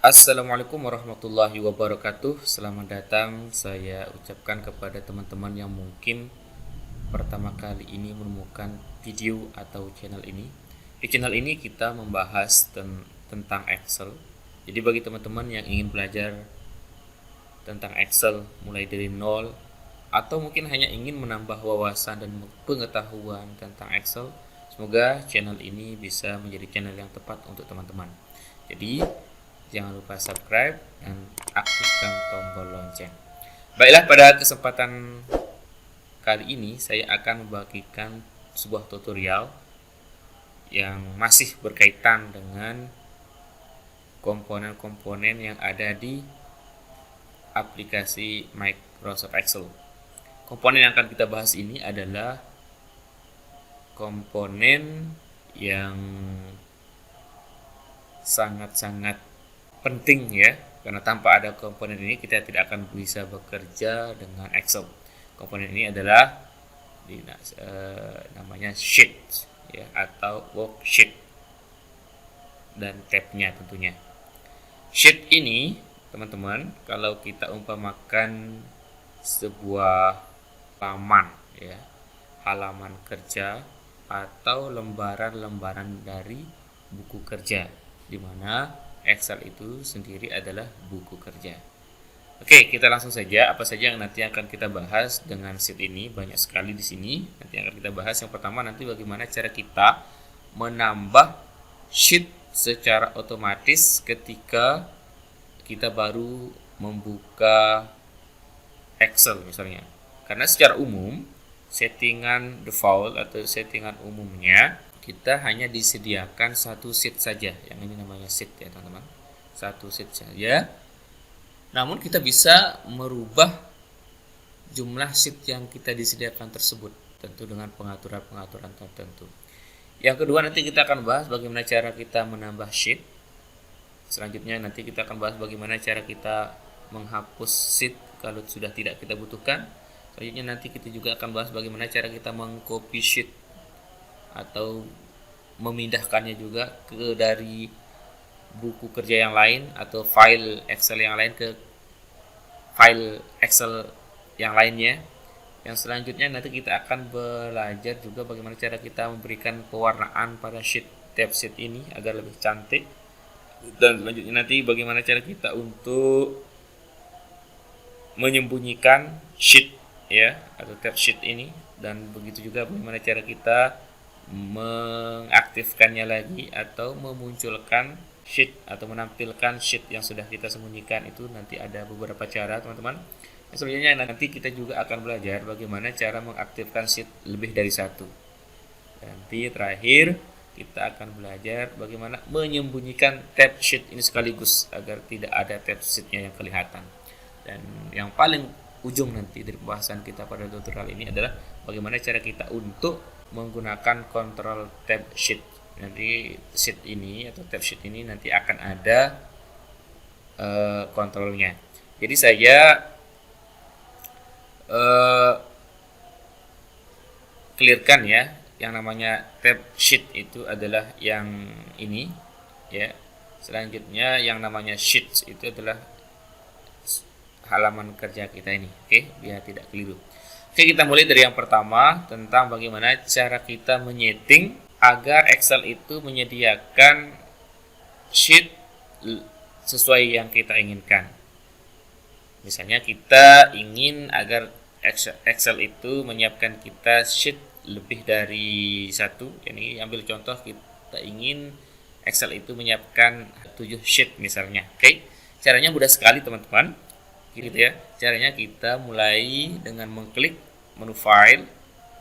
Assalamualaikum warahmatullahi wabarakatuh. Selamat datang saya ucapkan kepada teman-teman yang mungkin pertama kali ini menemukan video atau channel ini. Di channel ini kita membahas tentang Excel. Jadi bagi teman-teman yang ingin belajar tentang Excel mulai dari nol, atau mungkin hanya ingin menambah wawasan dan pengetahuan tentang Excel, semoga channel ini bisa menjadi channel yang tepat untuk teman-teman. Jadi jangan lupa subscribe dan aktifkan tombol lonceng. Baiklah, pada kesempatan kali ini saya akan membagikan sebuah tutorial yang masih berkaitan dengan komponen-komponen yang ada di aplikasi Microsoft Excel. Komponen yang akan kita bahas ini adalah komponen yang sangat-sangat penting ya, karena tanpa ada komponen ini kita tidak akan bisa bekerja dengan Excel. Komponen ini adalah namanya sheet ya, atau worksheet dan tabnya tentunya. Sheet ini teman-teman, kalau kita umpamakan sebuah halaman ya, halaman kerja atau lembaran-lembaran dari buku kerja, di mana Excel itu sendiri adalah buku kerja. Oke, kita langsung saja. Apa saja yang nanti akan kita bahas dengan sheet ini? Banyak sekali di sini. Nanti akan kita bahas. Yang pertama nanti bagaimana cara kita menambah sheet secara otomatis ketika kita baru membuka Excel misalnya. Karena secara umum settingan default atau settingan umumnya kita hanya disediakan satu sheet saja. Yang ini namanya sheet ya teman-teman, satu sheet saja. Namun kita bisa merubah jumlah sheet yang kita disediakan tersebut, tentu dengan pengaturan-pengaturan tertentu. Yang kedua nanti kita akan bahas bagaimana cara kita menambah sheet. Selanjutnya nanti kita akan bahas bagaimana cara kita menghapus sheet kalau sudah tidak kita butuhkan. Selanjutnya nanti kita juga akan bahas bagaimana cara kita mengcopy sheet atau memindahkannya juga ke dari buku kerja yang lain atau file Excel yang lain ke file Excel yang lainnya. Yang selanjutnya nanti kita akan belajar juga bagaimana cara kita memberikan pewarnaan pada tab sheet ini agar lebih cantik. Dan selanjutnya nanti bagaimana cara kita untuk menyembunyikan sheet ya, atau tab sheet ini, dan begitu juga bagaimana cara kita mengaktifkannya lagi atau memunculkan sheet atau menampilkan sheet yang sudah kita sembunyikan. Itu nanti ada beberapa cara teman-teman. Selanjutnya nanti kita juga akan belajar bagaimana cara mengaktifkan sheet lebih dari satu. Nanti terakhir kita akan belajar bagaimana menyembunyikan tab sheet ini sekaligus agar tidak ada tab sheetnya yang kelihatan. Dan yang paling ujung nanti dari pembahasan kita pada tutorial ini adalah bagaimana cara kita untuk menggunakan kontrol tab sheet. Nanti sheet ini atau tab sheet ini nanti akan ada kontrolnya. Jadi saya clearkan ya, yang namanya tab sheet itu adalah yang ini ya. Selanjutnya yang namanya sheets itu adalah halaman kerja kita ini. Oke, biar tidak keliru. Oke, kita mulai dari yang pertama tentang bagaimana cara kita menyeting agar Excel itu menyediakan sheet sesuai yang kita inginkan. Misalnya kita ingin agar Excel itu menyiapkan kita sheet lebih dari satu. Ini ambil contoh, kita ingin Excel itu menyiapkan 7 sheet misalnya. Oke, caranya mudah sekali teman-teman. Gitu ya. Caranya kita mulai dengan mengklik menu file.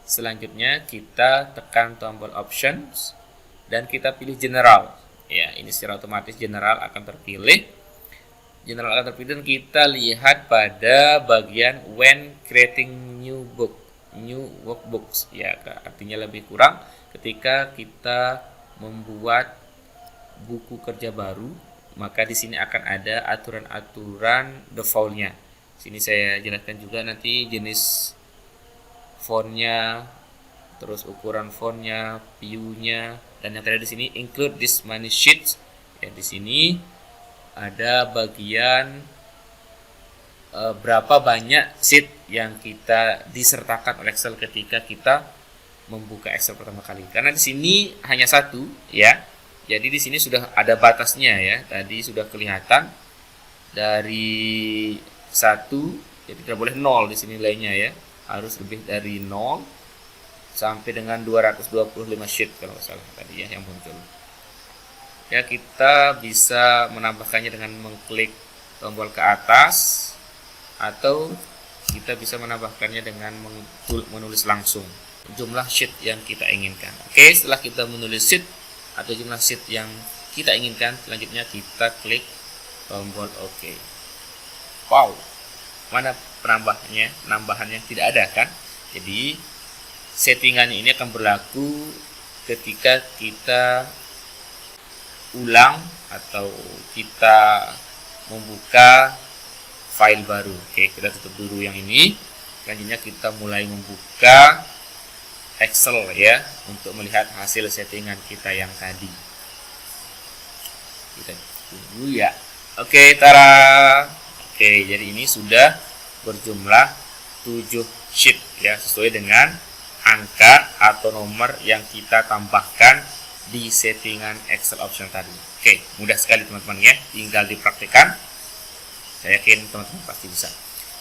Selanjutnya kita tekan tombol options dan kita pilih general. Ya, ini secara otomatis general akan terpilih. General akan terpilih dan kita lihat pada bagian when creating new workbooks. Ya, artinya lebih kurang ketika kita membuat buku kerja baru, maka di sini akan ada aturan-aturan default-nya. Sini saya jelaskan juga nanti jenis fontnya, terus ukuran fontnya, view-nya, dan yang terakhir di sini include this many sheets. Ya, di sini ada bagian berapa banyak sheet yang kita disertakan oleh Excel ketika kita membuka Excel pertama kali. Karena di sini hanya satu ya. Jadi di sini sudah ada batasnya ya. Tadi sudah kelihatan dari 1, jadi tidak boleh 0 di sini nilainya ya. Harus lebih dari 0 sampai dengan 225 sheet kalau nggak salah tadi ya yang muncul. Ya, kita bisa menambahkannya dengan mengklik tombol ke atas, atau kita bisa menambahkannya dengan menulis langsung jumlah sheet yang kita inginkan. Oke, setelah kita menulis sheet atau jumlah sheet yang kita inginkan, selanjutnya kita klik tombol OK. Wow, mana penambahannya tidak ada kan? Jadi settingannya ini akan berlaku ketika kita ulang atau kita membuka file baru. Oke, kita tutup dulu yang ini. Selanjutnya kita mulai membuka Excel ya, untuk melihat hasil settingan kita yang tadi. Kita tunggu ya. Oke, tara. Oke, jadi ini sudah berjumlah 7 sheet ya, sesuai dengan angka atau nomor yang kita tambahkan di settingan Excel option tadi. Oke, mudah sekali teman-teman ya, tinggal dipraktikkan. Saya yakin teman-teman pasti bisa.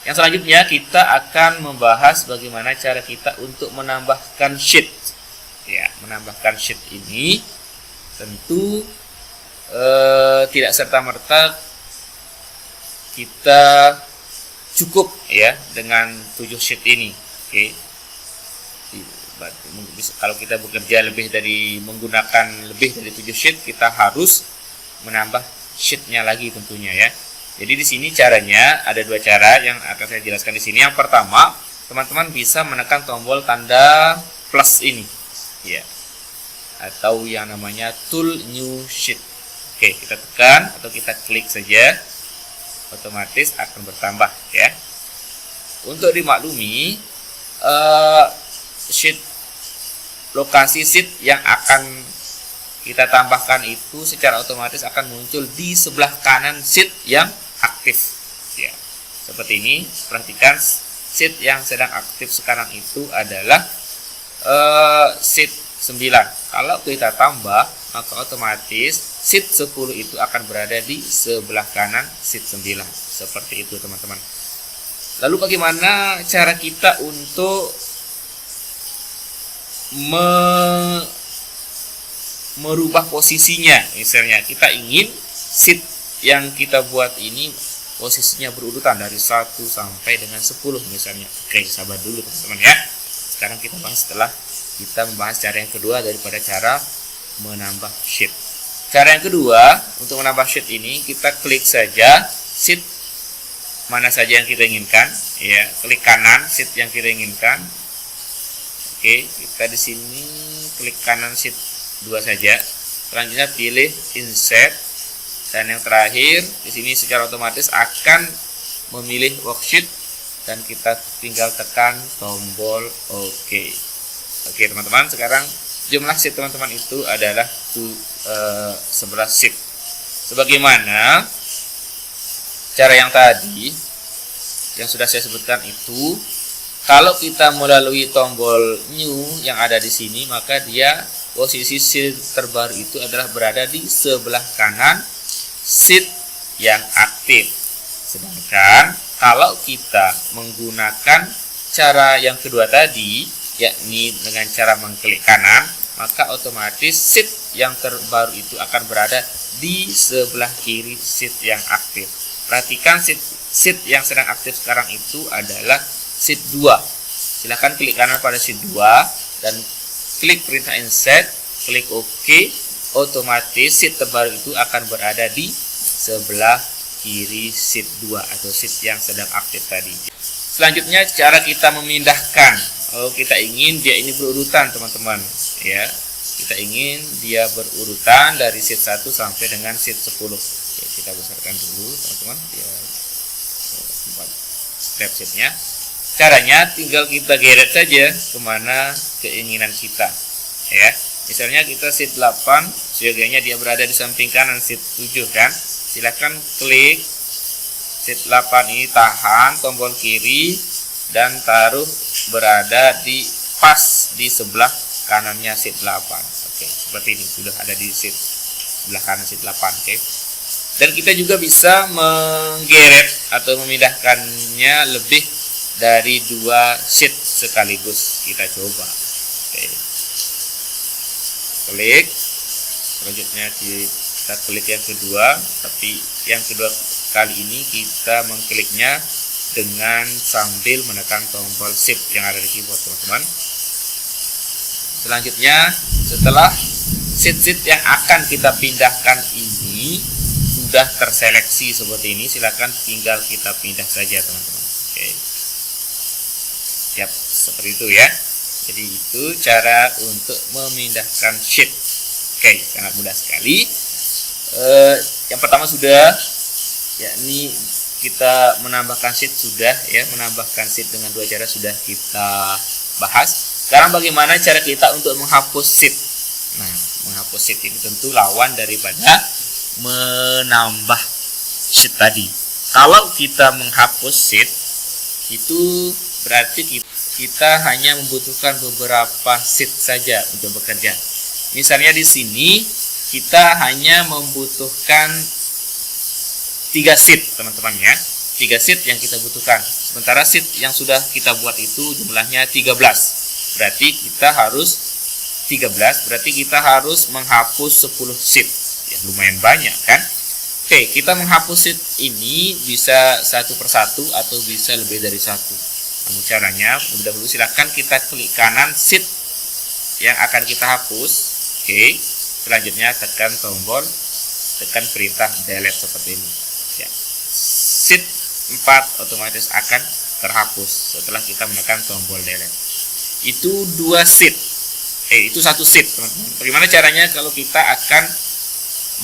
Yang selanjutnya kita akan membahas bagaimana cara kita untuk menambahkan sheet. Ya, menambahkan sheet ini tentu tidak serta-merta kita cukup ya dengan 7 sheet ini. Oke. Kalau kita bekerja menggunakan lebih dari 7 sheet, kita harus menambah sheetnya lagi tentunya ya. Jadi di sini caranya ada 2 cara yang akan saya jelaskan di sini. Yang pertama, teman-teman bisa menekan tombol tanda plus ini, ya, atau yang namanya tool new sheet. Oke, kita tekan atau kita klik saja, otomatis akan bertambah ya. Untuk dimaklumi, lokasi sheet yang akan kita tambahkan itu secara otomatis akan muncul di sebelah kanan sheet yang aktif ya. Seperti ini, perhatikan sheet yang sedang aktif sekarang itu adalah sheet 9. Kalau kita tambah, maka otomatis sheet 10 itu akan berada di sebelah kanan sheet 9. Seperti itu teman-teman. Lalu bagaimana cara kita untuk merubah posisinya? Misalnya kita ingin sheet yang kita buat ini posisinya berurutan dari 1 sampai dengan 10 misalnya. Oke, sabar dulu teman-teman ya. Sekarang kita bahas setelah kita membahas cara yang kedua daripada cara menambah sheet. Cara yang kedua untuk menambah sheet ini, kita klik saja sheet mana saja yang kita inginkan ya. Klik kanan sheet yang kita inginkan. Oke, kita di sini klik kanan sheet 2 saja. Selanjutnya pilih insert, dan yang terakhir di sini secara otomatis akan memilih worksheet dan kita tinggal tekan tombol OK. Oke teman-teman, sekarang jumlah sheet teman-teman itu adalah 11 sheet. Sebagaimana cara yang tadi yang sudah saya sebutkan itu, kalau kita melalui tombol new yang ada di sini, maka dia posisi sheet terbaru itu adalah berada di sebelah kanan sheet yang aktif. Sedangkan kalau kita menggunakan cara yang kedua tadi, yakni dengan cara mengklik kanan, maka otomatis sheet yang terbaru itu akan berada di sebelah kiri sheet yang aktif. Perhatikan sheet yang sedang aktif sekarang itu adalah sheet 2. Silahkan klik kanan pada sheet 2 dan klik perintah insert, klik OK. Otomatis sheet terbaru itu akan berada di sebelah kiri sheet 2 atau sheet yang sedang aktif tadi. Selanjutnya cara kita memindahkan. Kita ingin dia ini berurutan teman-teman ya. Kita ingin dia berurutan dari sheet 1 sampai dengan sheet 10. Oke, kita besarkan dulu teman-teman dia tempat tab sheetnya. Caranya tinggal kita geret saja kemana keinginan kita ya. Misalnya kita sheet 8, seyogianya dia berada di samping kanan sheet 7 kan. silakan klik sheet 8 ini, tahan tombol kiri dan taruh berada di pas di sebelah kanannya sheet 8. Oke, seperti ini sudah ada di sheet sebelah kanan sheet 8. Oke. Dan kita juga bisa menggeret atau memindahkannya lebih dari 2 sheet sekaligus. Kita coba. Oke. Klik. Selanjutnya kita klik yang kedua, tapi yang kedua kali ini kita mengkliknya dengan sambil menekan tombol shift yang ada di keyboard, teman-teman. Selanjutnya, setelah sheet-sheet yang akan kita pindahkan ini sudah terseleksi seperti ini, silakan tinggal kita pindah saja, teman-teman. Oke. Siap, seperti itu ya. Jadi itu cara untuk memindahkan sheet. Oke, sangat mudah sekali. Yang pertama sudah, yakni kita menambahkan sheet sudah ya, menambahkan sheet dengan 2 cara sudah kita bahas. Sekarang bagaimana cara kita untuk menghapus sheet? Nah, menghapus sheet ini tentu lawan daripada menambah sheet tadi. Kalau kita menghapus sheet itu berarti kita hanya membutuhkan beberapa sheet saja untuk bekerja. Misalnya di sini kita hanya membutuhkan 3 sheet, teman-teman ya. 3 sheet yang kita butuhkan. Sementara sheet yang sudah kita buat itu jumlahnya 13. Berarti kita harus 13, berarti kita harus menghapus 10 sheet. Ya, lumayan banyak kan? Oke, kita menghapus sheet ini bisa satu persatu atau bisa lebih dari satu. Namun caranya, lebih dahulu silakan kita klik kanan sheet yang akan kita hapus. Oke, selanjutnya tekan perintah delete seperti ini. Ya. Sheet 4 otomatis akan terhapus setelah kita menekan tombol delete. Itu 2 sheet. Itu 1 sheet, teman-teman. Bagaimana caranya kalau kita akan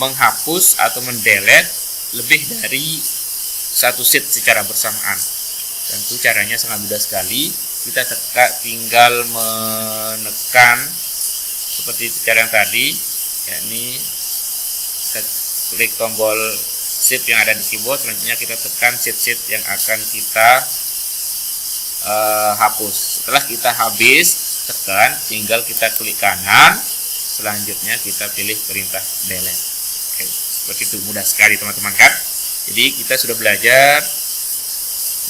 menghapus atau mendelete lebih dari 1 sheet secara bersamaan? Tentu caranya sangat mudah sekali. Kita tinggal menekan seperti cara yang tadi, yakni klik tombol shift yang ada di keyboard, selanjutnya kita tekan sheet-sheet yang akan kita hapus. Setelah kita habis tekan, tinggal kita klik kanan, selanjutnya kita pilih perintah delete. Oke, seperti itu, mudah sekali teman-teman kan. Jadi kita sudah belajar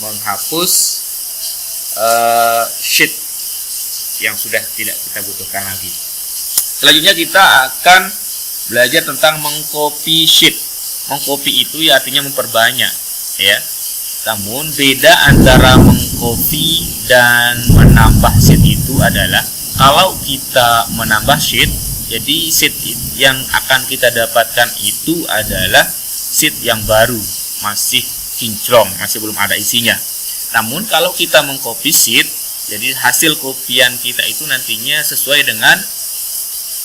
menghapus sheet yang sudah tidak kita butuhkan lagi. Selanjutnya kita akan belajar tentang mengcopy sheet. Mengcopy itu ya artinya memperbanyak ya. Namun beda antara mengcopy dan menambah sheet itu adalah kalau kita menambah sheet, jadi sheet yang akan kita dapatkan itu adalah sheet yang baru, masih kinclong, masih belum ada isinya. Namun kalau kita mengcopy sheet, jadi hasil kopian kita itu nantinya sesuai dengan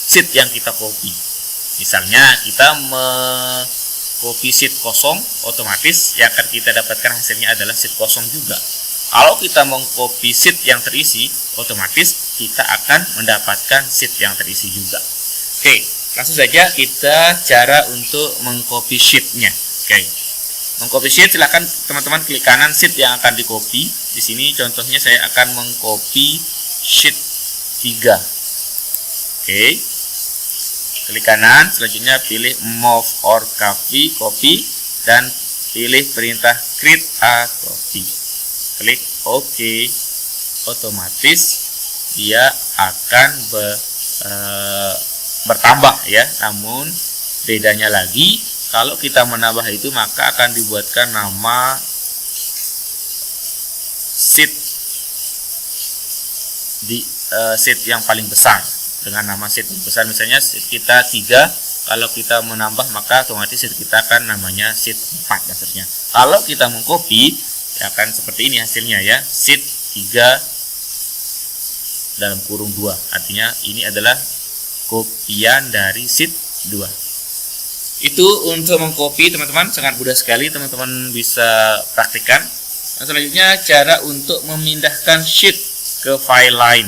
sheet yang kita copy. Misalnya kita copy sheet kosong, otomatis yang akan kita dapatkan hasilnya adalah sheet kosong juga. Kalau kita mengcopy sheet yang terisi, otomatis kita akan mendapatkan sheet yang terisi juga. Oke, langsung saja kita cara untuk mengcopy sheetnya. Oke, mengcopy sheet silakan teman-teman klik kanan sheet yang akan di copy. Di sini contohnya saya akan mengcopy sheet 3. Oke. Klik kanan, selanjutnya pilih move or copy dan pilih perintah create a copy. Klik OK. Otomatis dia akan bertambah ya. Namun bedanya lagi, kalau kita menambah itu maka akan dibuatkan nama sheet di sheet yang paling besar dengan nama sheet yang besar. Misalnya sheet kita 3, kalau kita menambah maka otomatis sheet kita akan namanya sheet 4 dasarnya. Kalau kita mengcopy ya akan seperti ini hasilnya ya, sheet 3 dalam kurung 2. Artinya ini adalah kopian dari sheet 2. Itu untuk mengcopy teman-teman, sangat mudah sekali, teman-teman bisa praktikkan. Nah, selanjutnya cara untuk memindahkan sheet ke file lain.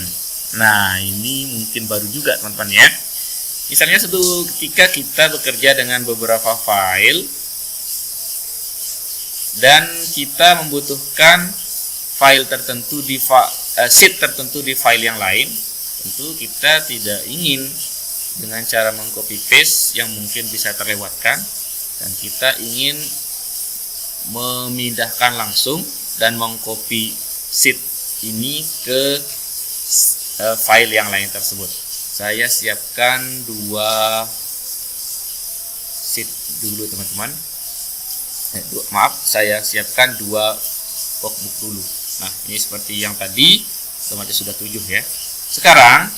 Nah, ini mungkin baru juga teman-teman ya. Misalnya suatu ketika kita bekerja dengan beberapa file, dan kita membutuhkan file tertentu di sheet tertentu di file yang lain, tentu kita tidak ingin dengan cara mengcopy paste yang mungkin bisa terlewatkan, dan kita ingin memindahkan langsung dan mengcopy sheet ini ke file yang lain tersebut. Saya siapkan 2 sheet dulu teman-teman. Saya siapkan 2 workbook dulu. Nah, ini seperti yang tadi, otomatis sudah 7 ya. Sekarang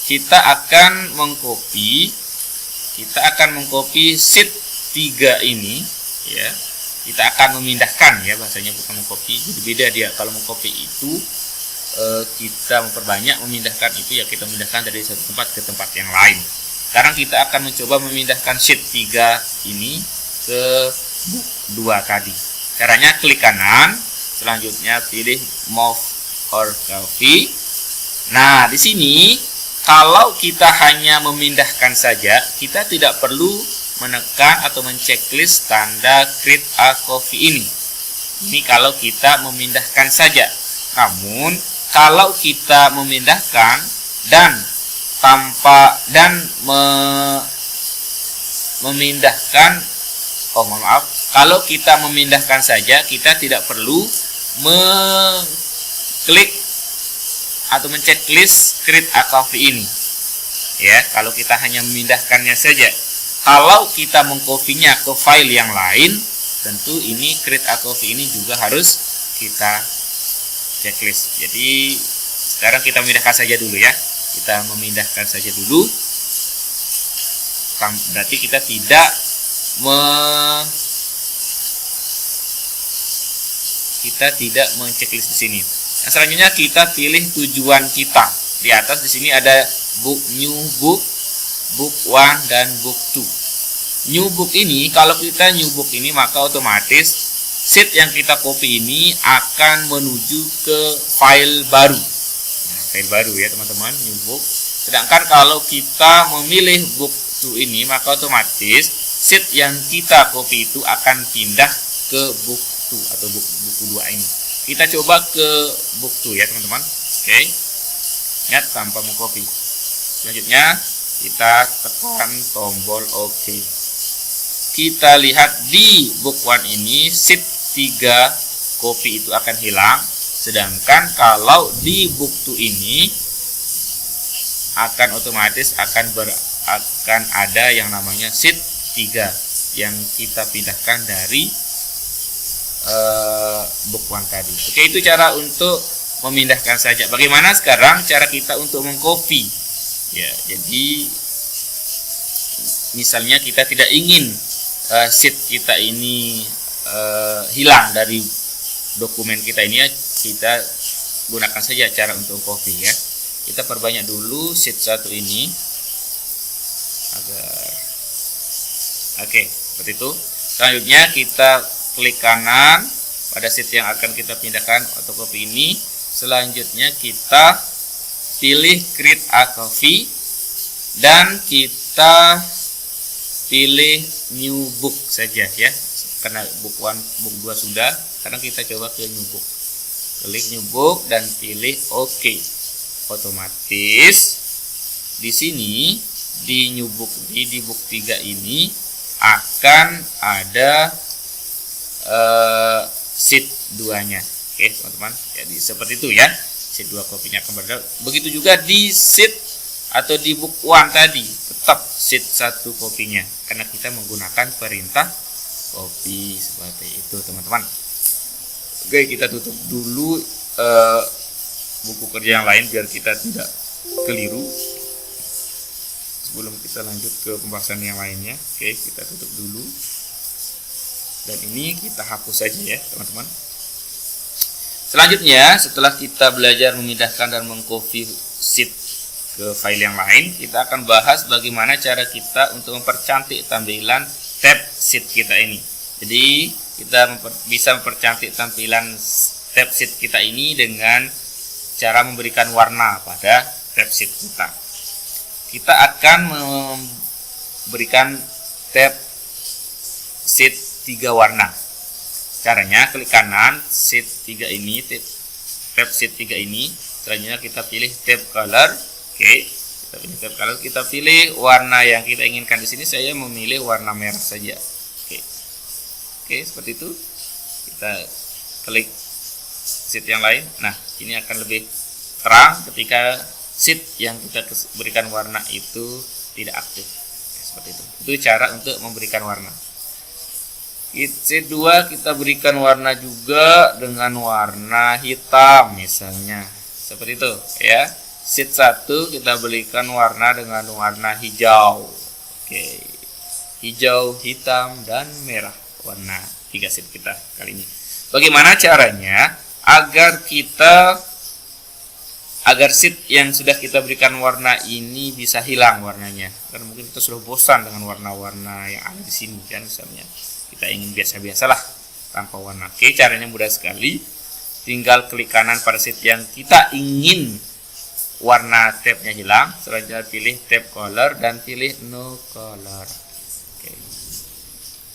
kita akan mengcopy sheet 3 ini ya. Kita akan memindahkan ya, bahasanya bukan mengcopy. Jadi beda dia. Kalau mengcopy itu kita memperbanyak, memindahkan itu ya kita memindahkan dari satu tempat ke tempat yang lain. Sekarang kita akan mencoba memindahkan sheet 3 ini ke book 2 tadi. Caranya klik kanan, selanjutnya pilih move or copy. Nah, di sini kalau kita hanya memindahkan saja, kita tidak perlu menekan atau menceklis tanda create a copy ini. Ini kalau kita memindahkan saja. Namun kalau kita memindahkan dan kalau kita memindahkan saja, kita tidak perlu mengklik atau menceklis create a copy ini. Ya, kalau kita hanya memindahkannya saja. Kalau kita mengkopinya ke file yang lain, tentu ini create a copy ini juga harus kita checklist. Jadi sekarang kita memindahkan saja dulu ya. Kita memindahkan saja dulu. Berarti kita tidak menceklis di sini. Yang selanjutnya kita pilih tujuan kita. Di atas di sini ada book, new book, book 1 dan book 2. New book ini, kalau kita new book ini maka otomatis sheet yang kita copy ini akan menuju ke file baru. Nah, file baru ya teman-teman, new book. Sedangkan kalau kita memilih book 2 ini maka otomatis sheet yang kita copy itu akan pindah ke book 2 atau buku 2 ini. Kita coba ke book 2 ya teman-teman. Oke. Ingat tanpa mengcopy. Selanjutnya kita tekan tombol OK. Kita lihat di book 1 ini sheet 3 copy itu akan hilang, sedangkan kalau di book 2 ini akan otomatis akan ada yang namanya sheet 3 yang kita pindahkan dari book 1 tadi. Oke, itu cara untuk memindahkan saja. Bagaimana sekarang cara kita untuk mengcopy? Ya, jadi misalnya kita tidak ingin sheet kita ini hilang dari dokumen kita ini ya, kita gunakan saja cara untuk copy ya. Kita perbanyak dulu sheet 1 ini agar seperti itu. Selanjutnya kita klik kanan pada sheet yang akan kita pindahkan atau copy ini. Selanjutnya kita pilih create a copy dan kita pilih new book saja ya, karena book 1, book 2 sudah. Sekarang kita coba ke new book. Klik new book dan pilih OK. Otomatis di sini di new book di book 3 ini akan ada sheet 2-nya. Oke, teman-teman. Jadi seperti itu ya. Sheet 2 kopinya akan berada. Begitu juga di sheet atau di book 1 tadi, tetap sheet 1 kopinya karena kita menggunakan perintah copy seperti itu, teman-teman. Oke, kita tutup dulu buku kerja yang lain biar kita tidak keliru sebelum kita lanjut ke pembahasan yang lainnya. Oke, kita tutup dulu dan ini kita hapus saja ya teman-teman. Selanjutnya, setelah kita belajar memindahkan dan mengcopy sheet ke file yang lain, kita akan bahas bagaimana cara kita untuk mempercantik tampilan tab sheet kita ini. Jadi kita bisa mempercantik tampilan tab sheet kita ini dengan cara memberikan warna pada tab sheet kita. Kita akan memberikan tab sheet 3 warna. Caranya klik kanan sheet 3 ini, tab sheet 3 ini. Selanjutnya kita pilih tab color. Oke, kita pilih tab color, kita pilih warna yang kita inginkan. Di sini saya memilih warna merah saja. Oke, seperti itu. Kita klik sheet yang lain. Nah, ini akan lebih terang ketika sheet yang kita berikan warna itu tidak aktif. Seperti itu. Itu cara untuk memberikan warna. Sheet 2 kita berikan warna juga dengan warna hitam misalnya. Seperti itu ya. Sheet 1 kita berikan warna dengan warna hijau. Oke. Hijau, hitam, dan merah. Warna 3 sheet kita kali ini. Bagaimana caranya agar sheet yang sudah kita berikan warna ini bisa hilang warnanya? Karena mungkin kita sudah bosan dengan warna-warna yang ada di sini kan, misalnya kita ingin biasa-biasalah tanpa warna. Oke, caranya mudah sekali. Tinggal klik kanan pada sheet yang kita ingin warna tabnya hilang. Selanjutnya pilih tab color dan pilih no color. Oke.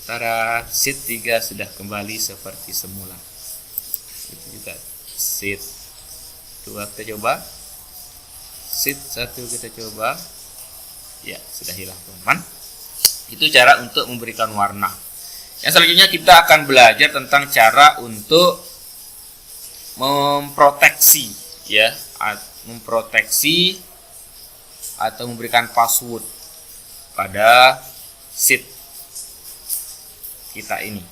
Tada, sheet 3 sudah kembali seperti semula. Itu juga sheet 2 kita coba. Sheet 1 kita coba. Ya, sudah hilang teman-teman. Itu cara untuk memberikan warna. Yang selanjutnya kita akan belajar tentang cara untuk memproteksi ya, memproteksi atau memberikan password pada sheet kita ini.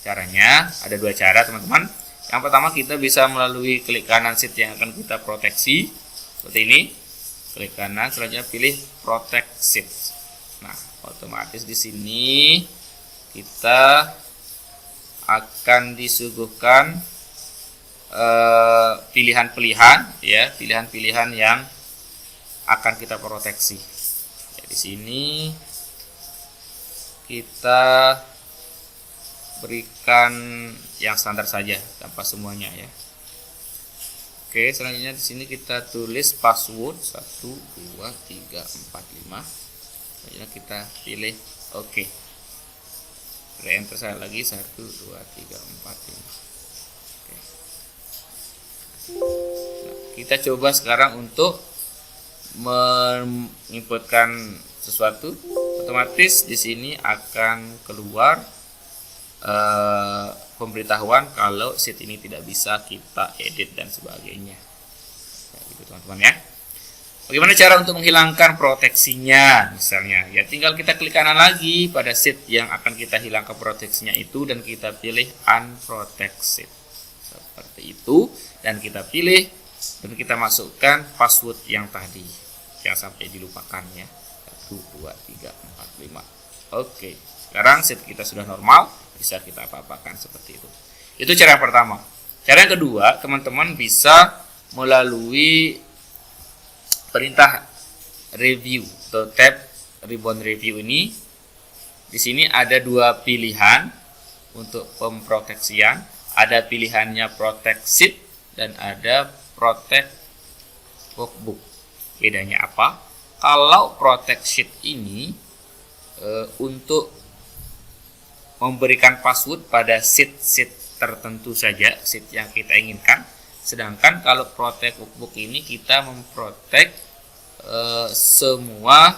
Caranya ada 2 cara teman-teman. Yang pertama kita bisa melalui klik kanan sheet yang akan kita proteksi seperti ini. Klik kanan, selanjutnya pilih protect sheet. Nah, otomatis di sini kita akan disuguhkan pilihan-pilihan ya, pilihan-pilihan yang akan kita proteksi. Ya, di sini kita berikan yang standar saja tanpa semuanya ya. Oke, selanjutnya di sini kita tulis password 1 2 3 4 5. Selanjutnya kita pilih oke. Enter saya lagi 1 2 3 4 5. Oke. Nah, kita coba sekarang untuk menginputkan sesuatu. Otomatis di sini akan keluar pemberitahuan kalau sheet ini tidak bisa kita edit dan sebagainya. Ya, gitu teman-teman ya. Bagaimana cara untuk menghilangkan proteksinya? Misalnya, ya tinggal kita klik kanan lagi pada sheet yang akan kita hilangkan proteksinya itu dan kita pilih unprotect sheet. Seperti itu, dan kita pilih dan kita masukkan password yang tadi. Jangan sampai dilupakan ya. 1 2 3 4 5. Oke. Sekarang sheet kita sudah normal, bisa kita apa-apakan seperti itu. Itu cara yang pertama. Cara yang kedua, teman-teman bisa melalui perintah review atau tab ribbon review ini. Di sini ada 2 pilihan untuk pemproteksian. Ada pilihannya protect sheet dan ada protect workbook. Bedanya apa? Kalau protect sheet ini untuk memberikan password pada sheet tertentu saja, sheet yang kita inginkan. Sedangkan kalau protect workbook ini kita memprotek semua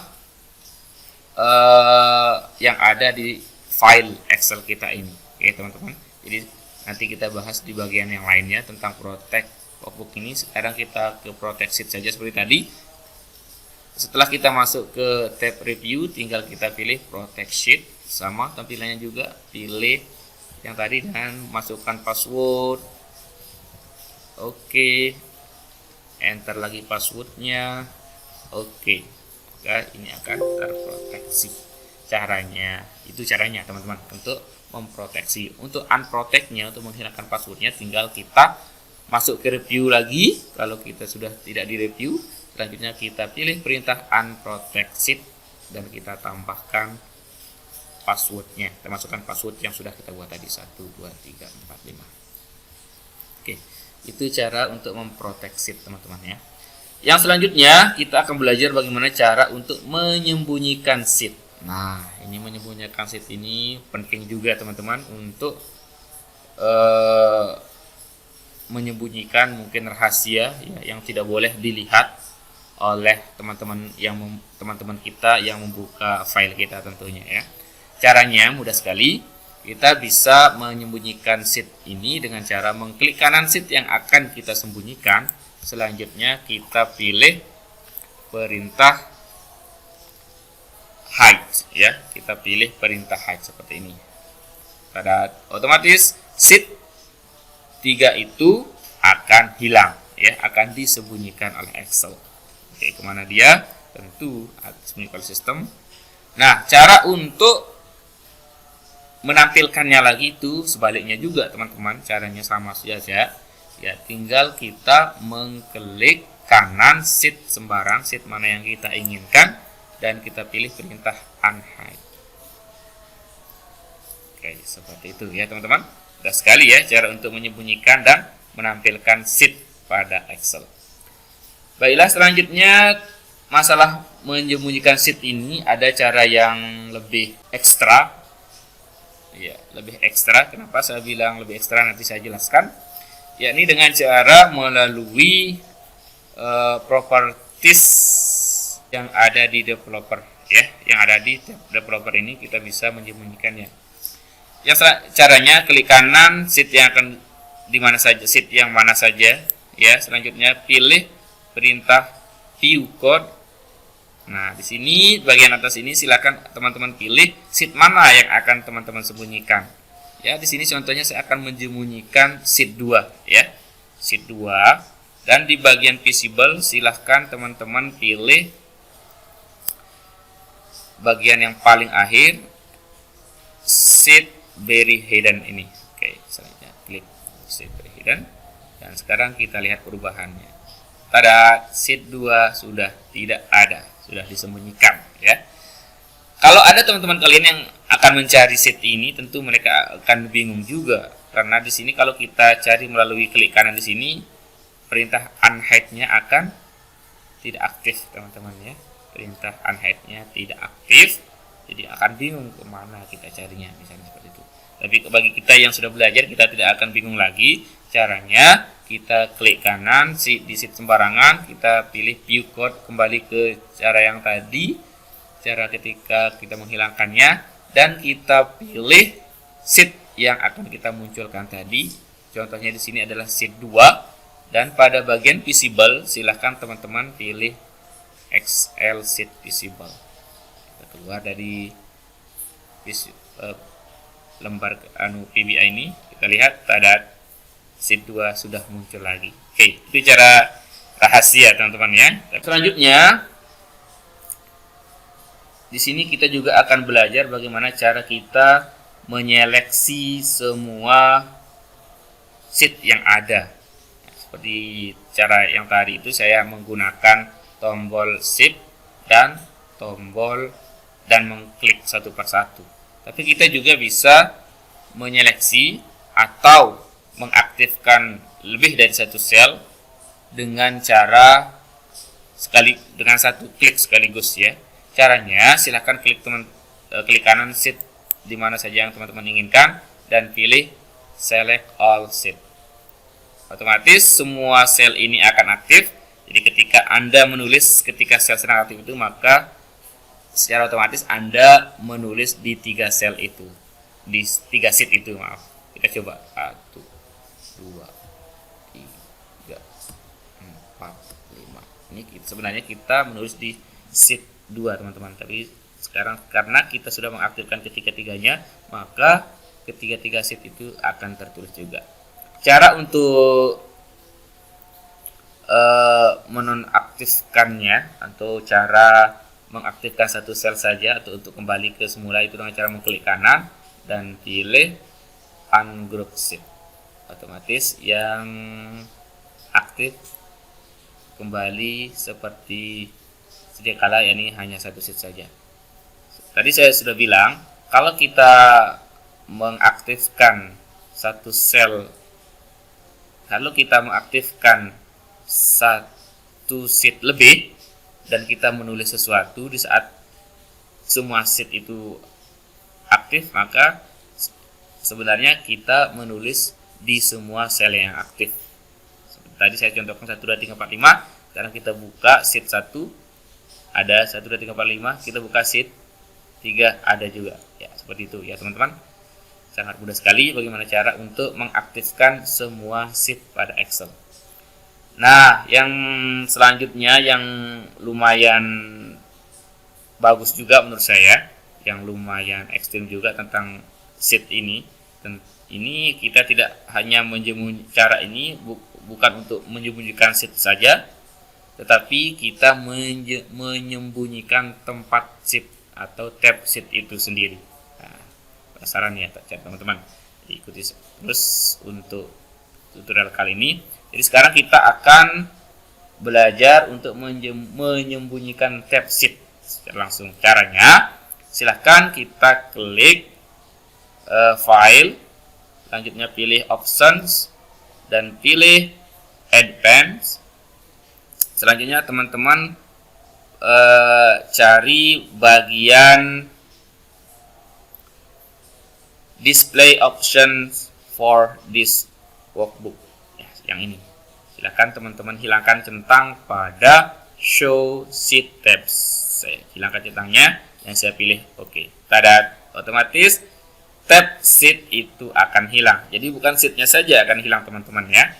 yang ada di file Excel kita ini. Oke teman-teman. Jadi nanti kita bahas di bagian yang lainnya tentang protect workbook ini. Sekarang kita ke protect sheet saja seperti tadi. Setelah kita masuk ke tab review, tinggal kita pilih protect sheet. Sama tampilannya juga, pilih yang tadi dan masukkan password. Oke, enter lagi passwordnya. Oke, maka ini akan terproteksi. Caranya, itu caranya teman-teman untuk memproteksi. Untuk unprotectnya, untuk menghilangkan passwordnya, tinggal kita masuk ke review lagi. Kalau kita sudah tidak di review, selanjutnya kita pilih perintah unprotect sheet dan kita tambahkan passwordnya. Kita masukkan password yang sudah kita buat tadi 1 2 3 4 5. Oke. Itu cara untuk memproteksi teman-teman ya. Yang selanjutnya kita akan belajar bagaimana cara untuk menyembunyikan sheet. Nah, ini menyembunyikan sheet ini penting juga teman-teman untuk menyembunyikan mungkin rahasia ya, yang tidak boleh dilihat oleh teman-teman kita yang membuka file kita tentunya ya. Caranya mudah sekali. Kita bisa menyembunyikan sheet ini dengan cara mengklik kanan sheet yang akan kita sembunyikan. Selanjutnya kita pilih perintah hide ya. Kita pilih perintah hide seperti ini. Pada otomatis sheet 3 itu akan hilang ya, akan disembunyikan oleh Excel. Oke, kemana dia? Tentu disembunyikan oleh sistem. Nah, cara untuk menampilkannya lagi itu sebaliknya juga teman-teman, caranya sama saja ya, tinggal kita mengklik kanan sheet sembarang, sheet mana yang kita inginkan, dan kita pilih perintah unhide. Oke, seperti itu ya teman-teman. Mudah sekali ya cara untuk menyembunyikan dan menampilkan sheet pada Excel. Baiklah, selanjutnya masalah menyembunyikan sheet ini ada cara yang lebih ekstra. Ya, lebih ekstra. Kenapa saya bilang lebih ekstra nanti saya jelaskan. Yakni dengan cara melalui properties yang ada di developer ya, yang ada di developer ini kita bisa menyembunyikannya. Yang caranya klik kanan sheet yang akan di mana saja, sheet yang mana saja ya. Selanjutnya pilih perintah view code. Nah, di sini bagian atas ini silakan teman-teman pilih sheet mana yang akan teman-teman sembunyikan. Ya, di sini contohnya saya akan menyembunyikan sheet 2 ya. Sheet 2, dan di bagian visible silahkan teman-teman pilih bagian yang paling akhir, sheet very hidden ini. Oke, selanjutnya klik sheet very hidden, dan sekarang kita lihat perubahannya. Tada, sheet 2 sudah tidak ada, sudah disembunyikan ya. Kalau ada teman-teman kalian yang akan mencari sheet ini, tentu mereka akan bingung juga, karena di sini kalau kita cari melalui klik kanan di sini, perintah unhide-nya akan tidak aktif teman-teman ya. Perintah unhide-nya tidak aktif, jadi akan bingung kemana kita carinya, misalnya seperti itu. Tapi bagi kita yang sudah belajar, kita tidak akan bingung lagi. Caranya kita klik kanan di sheet sembarangan, kita pilih view code, kembali ke cara yang tadi, cara ketika kita menghilangkannya, dan kita pilih sheet yang akan kita munculkan tadi. Contohnya di sini adalah sheet 2, dan pada bagian visible silahkan teman-teman pilih Excel sheet visible. Kita keluar dari lembar PBI ini, kita lihat ada sheet 2 sudah muncul lagi. Oke, itu cara rahasia teman-teman ya. Selanjutnya di sini kita juga akan belajar bagaimana cara kita menyeleksi semua sheet yang ada. Seperti cara yang tadi itu saya menggunakan tombol shift dan tombol dan mengklik satu persatu. Tapi kita juga bisa menyeleksi atau mengaktifkan lebih dari satu sel dengan cara dengan satu klik sekaligus ya. Caranya silahkan klik kanan sheet di mana saja yang teman-teman inginkan dan pilih select all sheet. Otomatis semua sel ini akan aktif. Jadi ketika Anda menulis ketika sel sedang aktif itu, maka secara otomatis Anda menulis di 3 sel itu, di 3 sheet itu, maaf. Kita coba 1, 2, 3, 4, 5. Ini sebenarnya kita menulis di sheet 2 teman-teman, tapi sekarang karena kita sudah mengaktifkan ketiga-tiganya, maka ketiga-tiga sheet itu akan tertulis juga. Cara untuk menonaktifkannya atau cara mengaktifkan satu sel saja atau untuk kembali ke semula itu dengan cara mengklik kanan dan pilih ungroup sheet. Otomatis yang aktif kembali seperti sedia kala, yakni hanya satu sheet saja. Tadi saya sudah bilang kalau kita mengaktifkan satu sel, kalau kita mengaktifkan satu sheet lebih dan kita menulis sesuatu di saat semua sheet itu aktif, maka sebenarnya kita menulis di semua sel yang aktif. Tadi saya contohkan 1, 2, 3, 4, 5. Sekarang kita buka sheet 1, ada 1, 2, 3, 4, 5. Kita buka sheet 3, ada juga. Ya, seperti itu ya teman-teman. Sangat mudah sekali bagaimana cara untuk mengaktifkan semua sheet pada Excel. Nah, yang selanjutnya yang lumayan bagus juga menurut saya, yang lumayan ekstrim juga tentang sheet ini. Ini kita tidak hanya cara ini bukan untuk menyembunyikan sheet saja, tetapi kita menyembunyikan tempat sheet atau tab sheet itu sendiri. Nah, penasaran ya teman-teman? Ikuti terus untuk tutorial kali ini. Jadi sekarang kita akan belajar untuk menyembunyikan tab sheet. Langsung caranya, silahkan kita klik file, selanjutnya pilih options dan pilih advance. Selanjutnya teman-teman cari bagian display options for this workbook ya, yang ini. Silahkan teman-teman hilangkan centang pada show sheet tabs. Saya hilangkan centangnya yang saya pilih oke. Tada, otomatis tab sheet itu akan hilang. Jadi bukan sheetnya saja akan hilang teman-teman ya.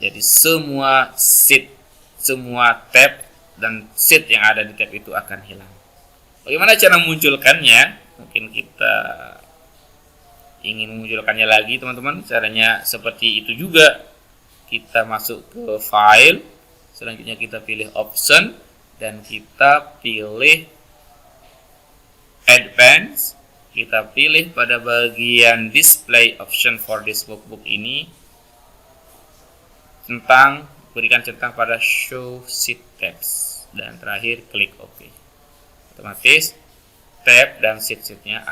Jadi semua sheet, semua tab dan sheet yang ada di tab itu akan hilang. Bagaimana cara memunculkannya? Mungkin kita ingin memunculkannya lagi teman-teman. Caranya seperti itu juga. Kita masuk ke file, selanjutnya kita pilih option dan kita pilih advance. Kita pilih pada bagian display option for this workbook ini berikan centang pada show sheet tabs dan terakhir klik OK. Otomatis tab dan sheet-sheetnya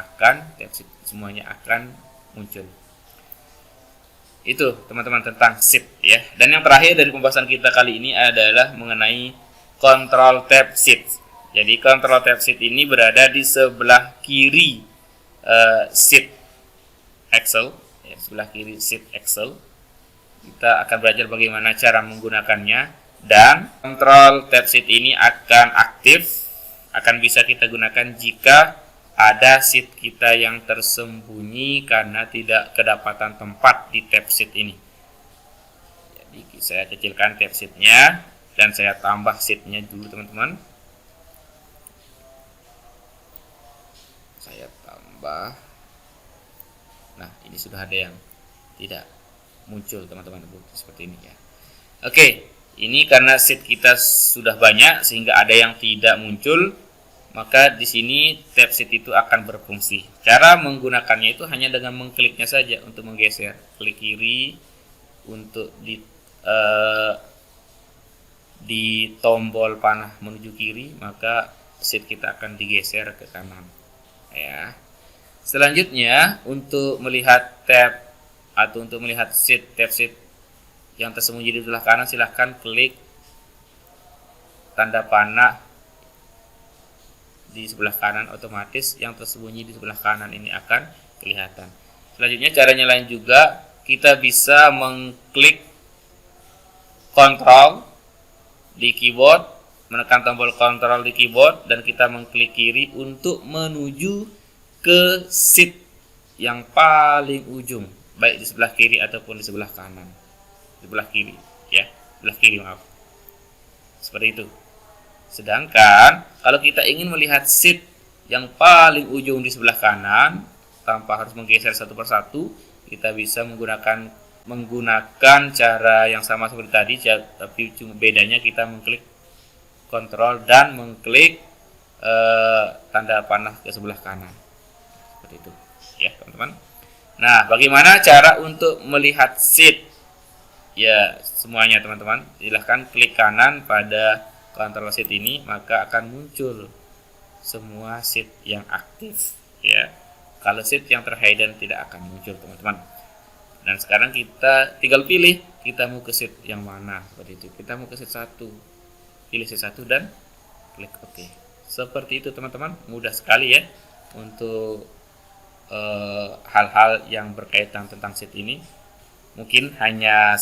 semuanya akan muncul. Itu teman-teman tentang sheet ya. Dan yang terakhir dari pembahasan kita kali ini adalah mengenai control tab sheet. Jadi control tab sheet ini berada di sebelah kiri sheet Excel ya, sebelah kiri sheet Excel. Kita akan belajar bagaimana cara menggunakannya, dan control tab sheet ini akan aktif, akan bisa kita gunakan jika ada sheet kita yang tersembunyi karena tidak kedapatan tempat di tab sheet ini. Jadi saya kecilkan tab sheetnya dan saya tambah sheetnya dulu teman-teman. Saya tambah. Nah, ini sudah ada yang tidak muncul teman-teman seperti ini ya. Oke, ini karena sheet kita sudah banyak sehingga ada yang tidak muncul. Maka di sini tab sheet itu akan berfungsi. Cara menggunakannya itu hanya dengan mengkliknya saja untuk menggeser. Klik kiri untuk di tombol panah menuju kiri, maka sheet kita akan digeser ke kanan. Ya. Selanjutnya untuk melihat tab atau untuk melihat tab sheet yang tersembunyi di sebelah kanan, silahkan klik tanda panah di sebelah kanan, otomatis yang tersembunyi di sebelah kanan ini akan kelihatan. Selanjutnya caranya lain juga, kita bisa mengklik Ctrl di keyboard, menekan tombol Ctrl di keyboard dan kita mengklik kiri untuk menuju ke sheet yang paling ujung, baik di sebelah kiri ataupun di sebelah kanan. Di sebelah kiri ya, sebelah kiri maaf. Seperti itu. Sedangkan kalau kita ingin melihat sheet yang paling ujung di sebelah kanan tanpa harus menggeser satu persatu, kita bisa menggunakan cara yang sama seperti tadi, tapi cuma bedanya kita mengklik Ctrl dan mengklik tanda panah ke sebelah kanan. Seperti itu ya teman-teman. Nah, bagaimana cara untuk melihat sheet? Ya, semuanya teman-teman, silahkan klik kanan pada Ctrl sheet ini, maka akan muncul semua sheet yang aktif ya. Kalau sheet yang terhidden tidak akan muncul teman-teman. Dan sekarang kita tinggal pilih kita mau ke sheet yang mana, seperti itu. Kita mau ke sheet 1, pilih sheet 1 dan klik OK. Seperti itu teman-teman, mudah sekali ya untuk hal-hal yang berkaitan tentang sheet ini. Mungkin hanya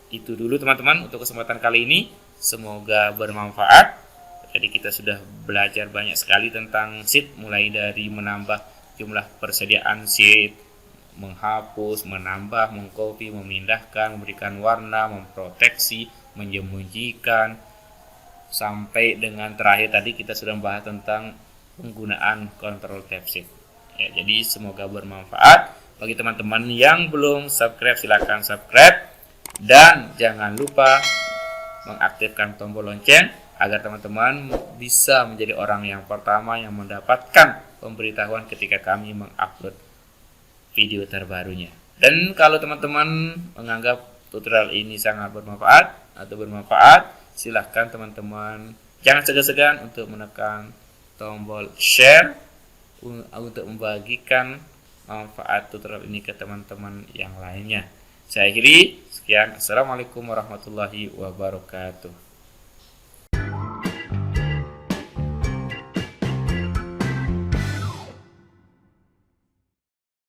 itu dulu teman-teman untuk kesempatan kali ini. Semoga bermanfaat. Jadi kita sudah belajar banyak sekali tentang sheet, mulai dari menambah jumlah persediaan sheet, menghapus, menambah, mengcopy, memindahkan, memberikan warna, memproteksi, menyembunyikan, sampai dengan terakhir tadi kita sudah membahas tentang penggunaan control tab sheet. Ya, jadi semoga bermanfaat. Bagi teman-teman yang belum subscribe, silakan subscribe dan jangan lupa mengaktifkan tombol lonceng agar teman-teman bisa menjadi orang yang pertama yang mendapatkan pemberitahuan ketika kami mengupload video terbarunya. Dan kalau teman-teman menganggap tutorial ini sangat bermanfaat, silahkan teman-teman jangan segan-segan untuk menekan tombol share untuk membagikan manfaat tutorial ini ke teman-teman yang lainnya. Saya akhiri, sekian. Assalamualaikum warahmatullahi wabarakatuh.